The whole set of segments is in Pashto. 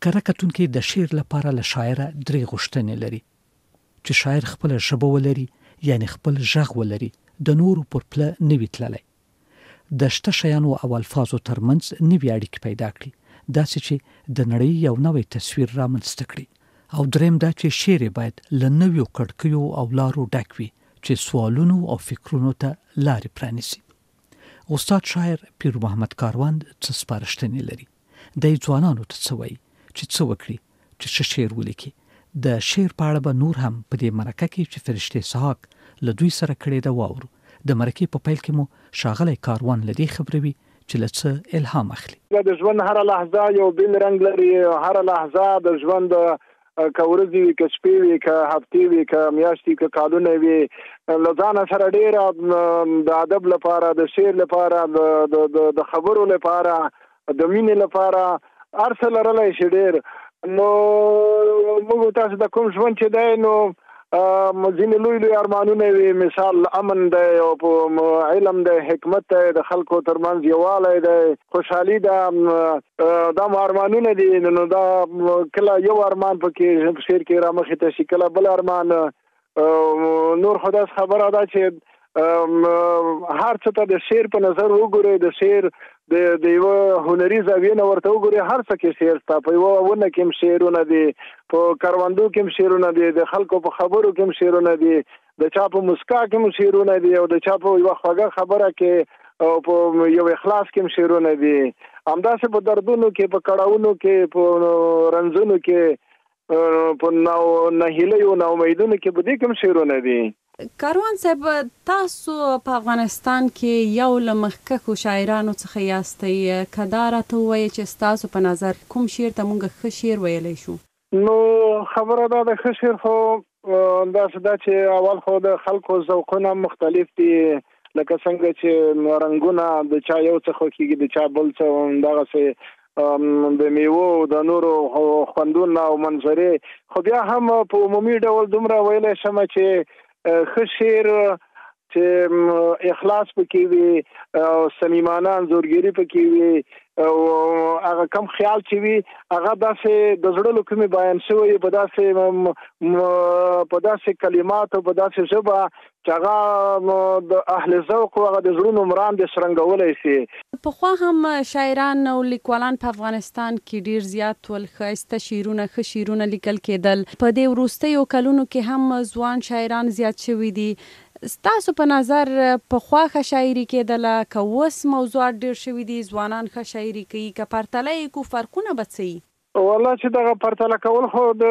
کره کتونکي د شعر لپاره له شاعره 3 غوښتنې لري چې شاعر خپل ژبه ولري، یعنی خپل ژغ ولري، د نورو پر پله نه وي تللی، د شته شیانو او الفاظو ترمنځ نوي اړیکې پیدا کړي، داسې چې د نړۍ یو نوی تصویر رامنځته کړي، او دریم دا چې شعر باید له نویو کړکیو او لارو ډک وي چې سوالونو او فکرونو ته لارې پرانیسي. استاد شاعر پیر محمد کاروان څه سپارښتنې لري؟ د ځوانانو ته څه وایي چې څه وکړي چې ښه شعر ولیکي؟ د شعر په اړه به نور هم په دې مرکه کې چې فرشتې سحاق له دوی سره کړې ده واورو. د مرکې په پیل کې مو ښاغلی کاروان له دې خبروي چې له څه الهام اخلي. د ژوند هر لحظه یو بل رنګ لري، هر لحظه د ژوند که ورځې وي، که شپې وي، که هفتې وي، که میاشتې، که کالونه وي، له ځانه سره ډېره د ادب لپاره، د شعر لپاره، د خبرو لپاره، د مینې لپاره هر څه لرلی شي ډېر. نو موږ تاسو د کوم ژوند چې دی نو ځینې لوی لوی ارمانونه وي، مثال امن دی او علم دی، حکمت دی، د خلکو ترمنځ یووالی دی، خوشحالي ده، دا مو ارمانونه دي. نو دا کله یو ارمان پکې شعر کې رامخې ته شي، کله بل ارمان. نور خو داسې خبره ده چې هر څه ته د شعر په نظر وګورئ، د شعر د یوه هنري زاویې نه ورته وګورئ، هر څه کې شعر شته. په یوه ونه کې هم شعرونه دي، په کروندو کې هم شعرونه دي، د خلکو په خبرو کې هم شعرونه دي، د چا په مسکا کې هم شعرونه دي، او د چا په یوه خوږه خبره کې او په یو اخلاص کې هم شعرونه دي. همداسې په دردونو کې، په کړاوونو کې، په رنځونو کې، په ناهیلیو ناامیدونو کې، په دې کې هم شعرونه دي. کاروان صاحب، تاسو په افغانستان کې یو له مخکښو شاعرانو څخه یاستئ، که دا راته ووایئ چې ستاسو په نظر کوم شعر ته موږ ښه شعر ویلی شو؟ نو خبره دا د ښه شعر خو داسې ده چې اول خو د خلکو ذوقونه مختلف دي، لکه څنګه چې رنګونه د چا یو څه خوښېږي، د چا بل څه، همدغسې د میوو د نورو خوندونه او منظرې. خو بیا هم په عمومي ډول دومره ویلی شمه چې ښه شعر چې اخلاص پکې وي او صمیمانه انځورګري پکې وي او هغه کم خیال چې وي هغه داسې د زړه له کومې بیان شوی په داسې کلماتو، په داسې ژبه چې هغه د اهل ذوق او هغه د زړونو مراندې شرنګولی شي. پخوا هم شاعران او لیکوالان په افغانستان کې ډیر زیات ول، ښایسته شعرونه، ښه شعرونه لیکل کېدل. په دې وروستیو کلونو کې هم ځوان شاعران زیات شوي دي. ستاسو په نظر پخوا ښه شاعري کېدله، که اوس موضوعات ډېر شوي دي ځوانان ښه شاعري کوي، که پرتله یې کړو فرقونه به څه وي؟ والله چې دغه پرتله کول خو د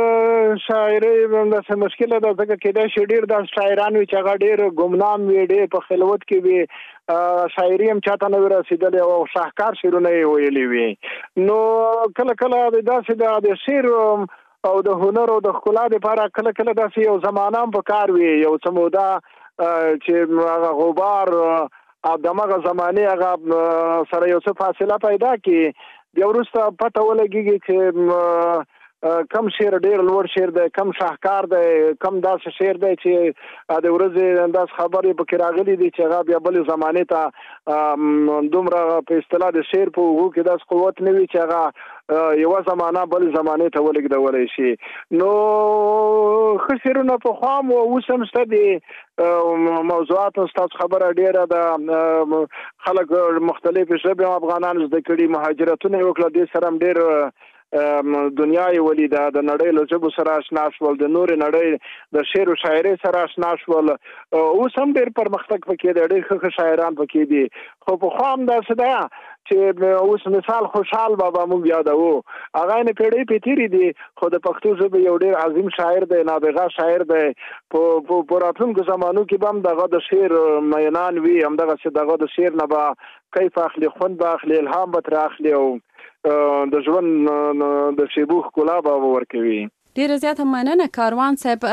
شاعرۍ داسې مشکله ده، ځکه کېدای شي ډېر داسې شاعران وي چې هغه ډېر ګمنام وي، ډېر په خلوت کې وي، شاعري هم چاته نه وي رسېدلې او شاهکار شعرونه یې ویلي وي. نو کله کله داسې د شعر او د هنر او د ښکلا دپاره کله کله داسې یو زمانه هم په کار وي، یو څه موده چې هغه غبار دمغه زمانې هغه سره یو څه فاصله پیدا کړي، بیا وروسته پته ولګېږي چې کم شعر ډېر لوړ شعر دی، کم شاهکار دی، کم داسې شعر دی چې د ورځې داسې خبرې پکې راغلي دي چې هغه بیا بلې زمانې ته دومره په اصطلاح د شعر په اوږو کې داسې قوت نه وي چې هغه یوه زمانه بلې زمانې ته ولېږدولی شي. نو ښه شعرونه پخوا هم اوس هم شته دي، موضوعات ستاسو خبره ډېره ده، خلک مختلفې ژبې هم افغانان زده کړي، مهاجرتونه یې وکړه، دې سره هم ډېر دنیا یې ولیده، د نړۍ له ژبو سره اشنا شول، د نورې نړۍ د شعر و شاعرۍ سره اشنا شول. اوس هم ډېر پرمختګ پکې دی، ډېر ښه ښه شاعران پکې دي. خو پخوا هم داسې ده چې اوس مثال خوشحال بابا موږ یادوو، هغه یې پیړۍ پې تېرې دي، خو د پښتو ژبې یو ډېر عظیم شاعر دی، نابغه شاعر دی. په راتلونکو زمانو کې به هم دغه د شعر مینان وي، همدغسې دغه د شعر نه به کیف اخلي، خوند به اخلي، الهام به ترې اخلي او د ژوند د شیبو ښکلا به ورکوي. ډیره زیاته مننه کاروان صاحب.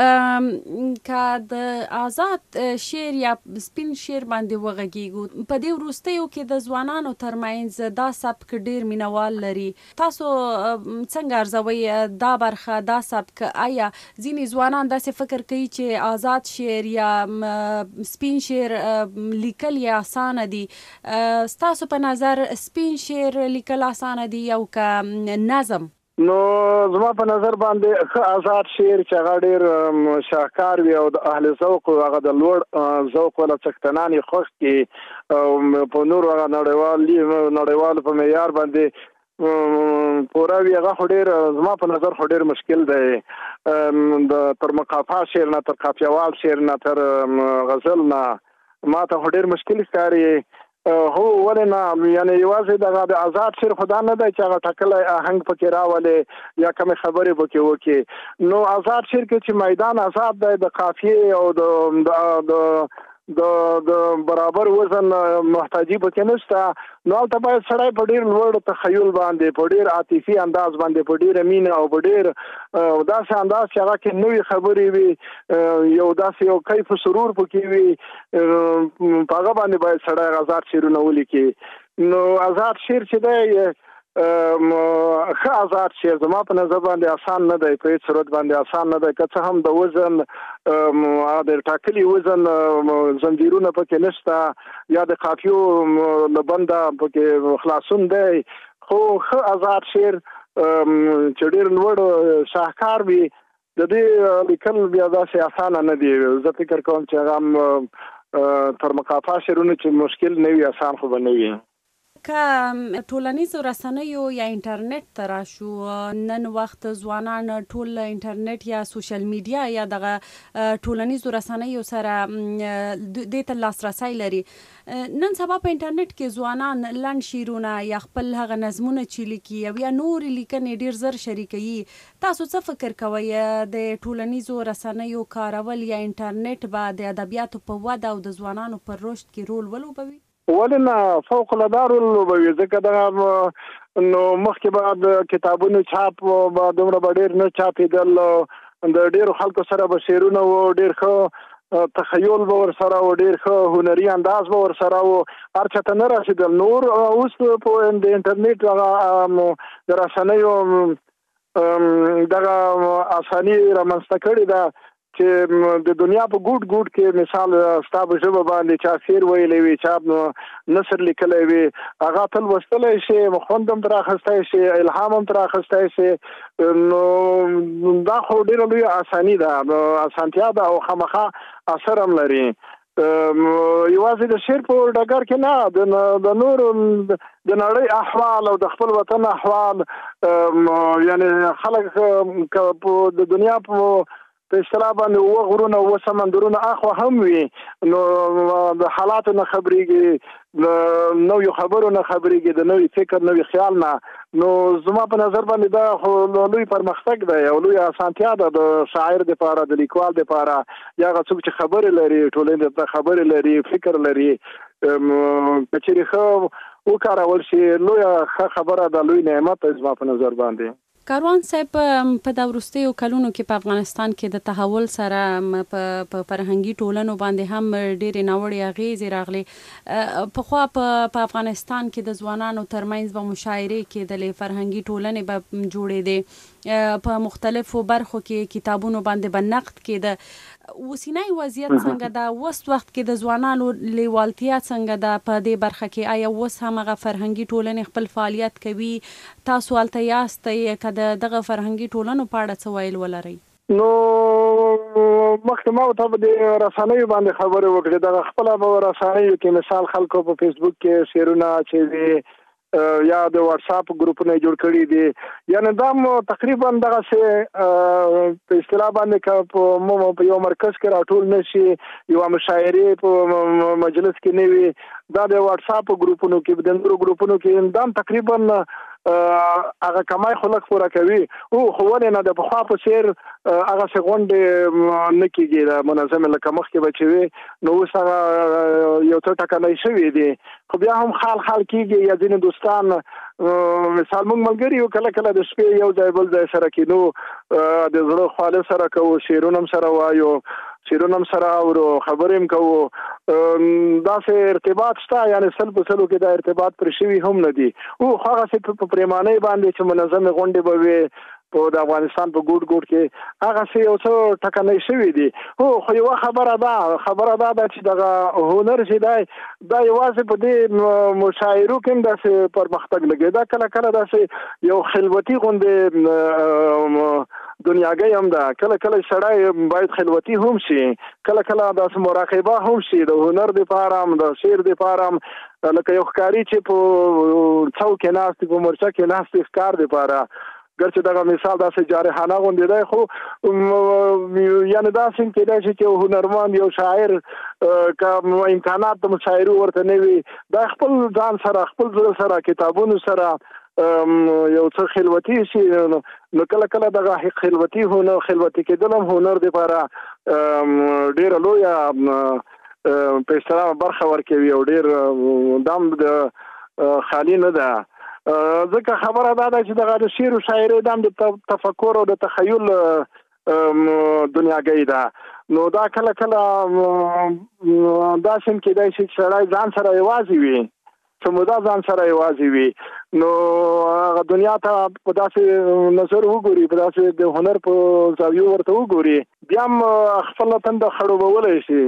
که د آزاد شعر یا سپین شعر باندې وغږیږو، په دې وروستیو کې د ځوانانو ترمنځ دا سبک ډیر مینوال لري، تاسو څنګه ارزوئ دا برخه، دا سبک؟ آیا ځینې ځوانان داسې فکر کوي چې آزاد شعر یا سپین شعر لیکل یې اسانه دي؟ ستاسو په نظر سپین شعر لیکل اسانه دي او که نظم؟ نو زما په نظر باندې ښه آزاد شعر چې هغه ډېر شاهکار وي او د اهل ذوق هغه د لوړ ذوق ولا څښتنان یې خوښ کړي په نور هغه نړیوال په معیار باندې پوره وي هغه خو ډېر زما په نظر خو ډېر مشکل دی د تر مقافا شعر نه تر قافیه‌وال شعر نه تر غزل نه ما ته خو ډېر مشکل ښکاري هو ولې نه یعنی یوازې دغه د آزاد شعر خدا نه دی چې هغه ټاکلی آهنګ پکې راولې یا کومې خبرې پکې وکړي نو آزاد شعر کې چې میدان آزاد دی د قافیې او د برابر وزن محتاجی پکې نشته نو هلته باید سړی په ډېر لوړ تخیل باندې په ډېر عاطفي انداز باندې په ډېره مینه او په ډېر داسې انداز چې هغه کې نوې خبرې وي یو داسې یو کیف سرور پکې وي په هغه باندې باید سړی آزاد شعرونه ولیکي نو آزاد شعر چې دی ښه آزاد شعر زما په نظر باندې آسان نه دی په هېڅ صورت باندې آسان نه دی که څه هم د وزن د ټاکلي وزن زنجیرونه پکې نشته یا د قافیو له بنده پکې خلاصون دی خو ښه آزاد شعر چې ډېر لوړ شاهکار وي د دې لیکل بیا داسې اسانه نه دي زه فکر کوم چې هغه تر مقافا شعرونه چې مشکل نه وي آسان خو به نه وي که ټولنیزو رسنیو یا انټرنیټ ته راشو نن وخت ځوانان ټول انټرنیټ یا سوشل میډیا یا دغه ټولنیزو رسنیو سره دې ته لاسرسی لري نن سبا په انټرنیټ کې ځوانان لنډ شعرونه یا خپل هغه نظمونه چې لیکي او یا نور لیکنې ډېر زر شریکوي تاسو څه فکر کوئ د ټولنیزو رسنیو کارول یا انټرنیټ به د ادبیاتو په وده او د ځوانانو پر رشد کې رول ولوبوي ولې نه فوق العاده رول لوبوي ځکه دغه نو مخکې به د کتابونو چاپ به دومره به ډېر نه چاپېدل د ډېرو خلکو سره به شعرونه و ډېر ښه تخیل به ورسره و ډېر ښه هنري انداز به ورسره و هر چا ته نه رسېدل نور اوس په د انټرنیټ هغه د رسنیو دغه اساني رامنځته کړې ده چې د دنیا په ګوټ ګوټ کې مثال ستا په ژبه باندې چا شعر ویلی وي چا نثر لیکلی وي هغه ته لوستلی شي خوند هم ترې اخیستی شي الهام هم ترې اخیستی شي نو دا خو ډېره لویه اساني ده اسانتیا ده او خامخا اثر هم لري یوازې د شعر په ډګر کې نه د نورو د نړۍ احوال او د خپل وطن احوال یعنی خلک د دنیا په اصطلاح باندې اوه غرونه اوه سمندرونه اخوا هم وي نو د حالاتو نه خبرېږي د نویو خبرو نه خبرېږي د نوي فکر نوي خیال نه نو زما په نظر باندې دا خو لوی پرمختګ دی او لوی اسانتیا ده د شاعر دپاره د لیکوال دپاره یا هغه څوک چې خبرې لري ټولنې ته خبرې لري فکر لري که چېرې ښه وکارول شي لویه ښه خبره ده لوی نعمت دی زما په نظر باندې کاروان صاحب په د وروستیو کلونو کې په افغانستان کې د تحول سره په فرهنګي ټولنو باندې هم ډېرې ناوړې اغېزې راغلې پخوا په افغانستان کې د ځوانانو ترمنځ به مشاعرې کېدلې فرهنګي ټولنې به جوړېدې په مختلفو برخو کې کتابونو باندې به نقد کېده اوسنی وضعیت څنګه ده اوس وخت کې د ځوانانو لیوالتیا څنګه ده په دې برخه کې آیا اوس هم هغه فرهنګي ټولنې خپل فعالیت کوي تاسو هلته یاستئ که د دغه فرهنګي ټولنو په اړه څه ویل ولرئ نو مخکې ما ورته په دې رسنیو باندې خبرې وکړې دغه خپله په رسنیو کې مثال خلکو په فیسبوک کې شعرونه چې یا د واتساپ ګروپونه جوړ کړي دي یعنی دا تقریبا دغه په اصطلاح باندې په یو مرکز کې راټول نشي یو مشاعرې په مجلس کې نه وي دا د واتساپ ګروپونو کې د نورو ګروپونو کې دا تقریبا هغه کمای خلک پوره کوي او خو ولې نه د پخوا په څېر هغه څه غونډې نه کېږي د منظمې لکه مخکې به چې وي نو اوس هغه یو څه ټکنی شوي دي خو بیا هم خال کېږي یا ځینې دوستان مثال موږ ملګري یو کله کله د شپې یو ځای بل ځای سره کېنو د زړه خواله سره کوو شعرونه هم سره وایو شعرونه هم سره اورو خبرې هم کوو داسې ارتباط شته یعنی سل په سلو کې دا ارتباط پر شوي هم نه دي او هغسې په پریمانۍ باندې چې منظمې غونډې به وي په د افغانستان په ګوټ ګوټ کې هغه څه یو څه ټکنۍ شوي دي. خو یوه خبره ده چې دغه هنر چې دا یوازې په دې مشاعرو کې هم داسې پرمختګ لګي. دا کله کله داسې یو خلوتي غوندې دنیاګۍ هم ده. کله کله سړی باید خلوتي هم شي، کله کله داسې مراقبه هم شي د هنر دپاره هم د شعر دپاره هم، لکه یو ښکاري چې په څوک کې ناست په مورچه کې ناست ښکار دپاره، ګرچې دغه مثال داسې جارحانه غوندې دی، خو یعنې داسې هم کېدای شي چې یو هنرمند یو شاعر که امکانات د مشاعرو ورته نه وي، دا خپل ځان سره خپل زړه سره کتابونو سره یو څه خلوتي شي، نو کله کله دغه خلوتي کېدل هم هنر دپاره ډېره لویه په اصطلاح برخه ورکوي او ډېر دام د خالي نه ده. ځکه خبره دا ده چې دغه د شعر او شاعرۍ دام د تفکر او د تخیل دنیاګۍ ده. نو دا کله کله داسې هم کېدای شي چې سړی ځان سره یوازې وي، څه موده ځان سره یوازې وي، نو هغه دنیا ته په داسې نظر وګوري، په داسې د هنر په زاویو ورته وګوري، بیا هم خپله تنده خړوبولی شي.